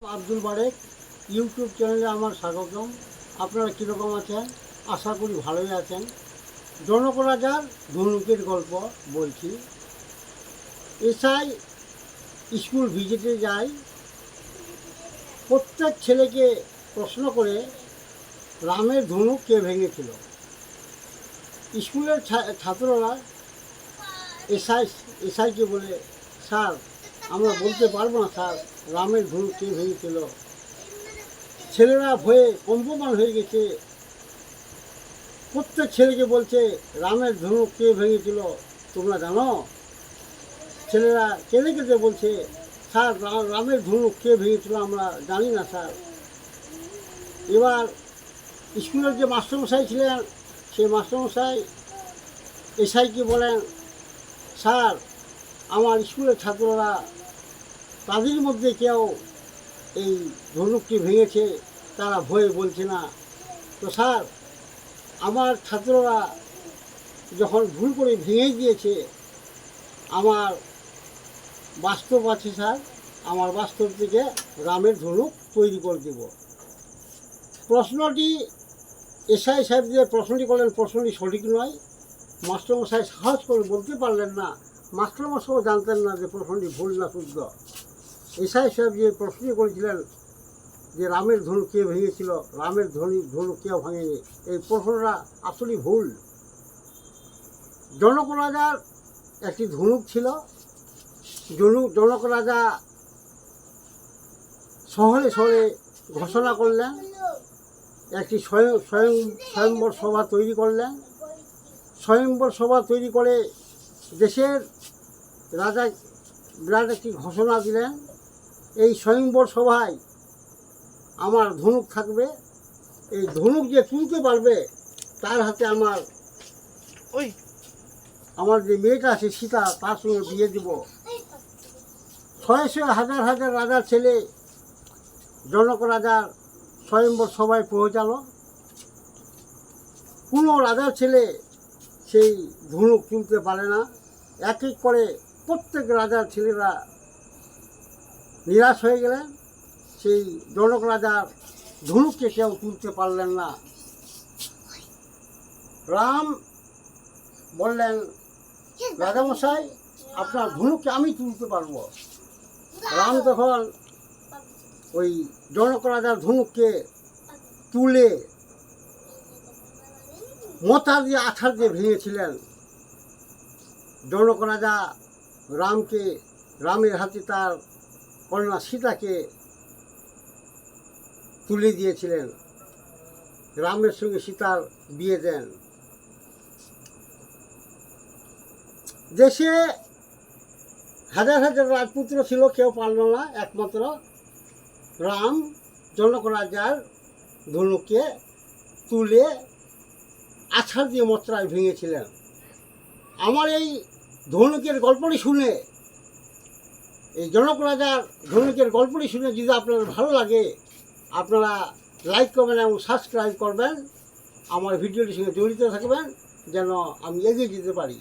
Abdul Barek YouTube চ্যানেলে আমার স্বাগতম। আপনারা কীরকম আছেন? আশা করি ভালোই আছেন। জনক রাজার ধনুকের গল্প বলছি। এসআই স্কুল ভিজিটে যায়, প্রত্যেক ছেলেকে প্রশ্ন করে রামের ধনুক কে ভেঙেছিল। স্কুলের ছাত্ররা এসআইকে বলে, স্যার আমরা বলতে পারবো না স্যার, রামের ধনুক কে ভেঙেছিল। ছেলেরা ভয়ে কম্পমান হয়ে গেছে। প্রত্যেক ছেলেকে বলছে, রামের ধনুক কে ভেঙেছিল তোমরা জানো? ছেলেরা কেঁদে কেঁদে বলছে, স্যার রামের ধনুক কে ভেঙেছিল আমরা জানি না স্যার। এবার স্কুলের যে মাস্টারমশাই ছিলেন, সেই মাস্টারমশাই এসআইকে বলেন, স্যার আমার স্কুলের ছাত্ররা তাদের মধ্যে কেউ এই ধনুকটি ভেঙেছে, তারা ভয়ে বলছে না। তো স্যার আমার ছাত্ররা যখন ভুল করে ভেঙে দিয়েছে, আমার বাস্তব আছে স্যার, আমার বাস্তব থেকে রামের ধনুক তৈরি করে দেব। প্রশ্নটি এসআই সাহেব যে প্রশ্নটি করলেন, প্রশ্নটি সঠিক নয়। মাস্টারমশাই সাহস করে বলতে পারলেন না। মাস্টারমশাইও জানতেন না যে প্রশ্নটি ভুল না শুদ্ধ। এসআই সাহেব যে প্রশ্নটি করেছিলেন যে রামের ধনুক কে ভেঙেছিল, রামের ধনুক কেউ ভাঙেনি, এই প্রশ্নটা আসলেই ভুল। জনক রাজার একটি ধনুক ছিল। জনক রাজা শহরে শহরে ঘোষণা করলেন, একটি স্বয়ংবর সভা তৈরি করলেন। স্বয়ংবর সভা তৈরি করে দেশের রাজা বিরাট একটি ঘোষণা দিলেন, এই স্বয়ংবর সভায় আমার ধনুক থাকবে। এই ধনুক যে তুলতে পারবে তার হাতে আমার যে মেয়েটা আছে সীতা, তার সঙ্গে বিয়ে দেব। শয়ে শয়ে হাজার হাজার রাজার ছেলে জনক রাজার স্বয়ংবর সভায় পৌঁছালো। কোনো রাজার ছেলে সেই ধনুক তুলতে পারে না। এক এক করে প্রত্যেক রাজার ছেলেরা নিরাশ হয়ে গেলেন। সেই জনক রাজার ধনুককে কেউ তুলতে পারলেন না। রাম বললেন, রাজামশাই আপনার ধনুককে আমি তুলতে পারবো। রাম তখন ওই জনক রাজার ধনুককে তুলে মোথা দিয়ে আছাড় দিয়ে ভেঙেছিলেন। জনক রাজা রামের হাতে তার কন্যা সীতাকে তুলে দিয়েছিলেন। রামের সঙ্গে সীতার বিয়ে দেন। দেশে হাজার হাজার রাজপুত্র ছিল, কেউ পারল না। একমাত্র রাম জনক রাজার ধনুককে তুলে আছাড় দিয়ে মত্রায় ভেঙেছিলেন। আমার এই ধনুকের গল্পটি শুনে, এই জনক রাজার ধনুকের গল্পটি শুনে যদি আপনার ভালো লাগে, আপনারা লাইক করবেন এবং সাবস্ক্রাইব করবেন। আমার ভিডিওটির সঙ্গে জড়িত থাকবেন যেন আমি এগিয়ে যেতে পারি।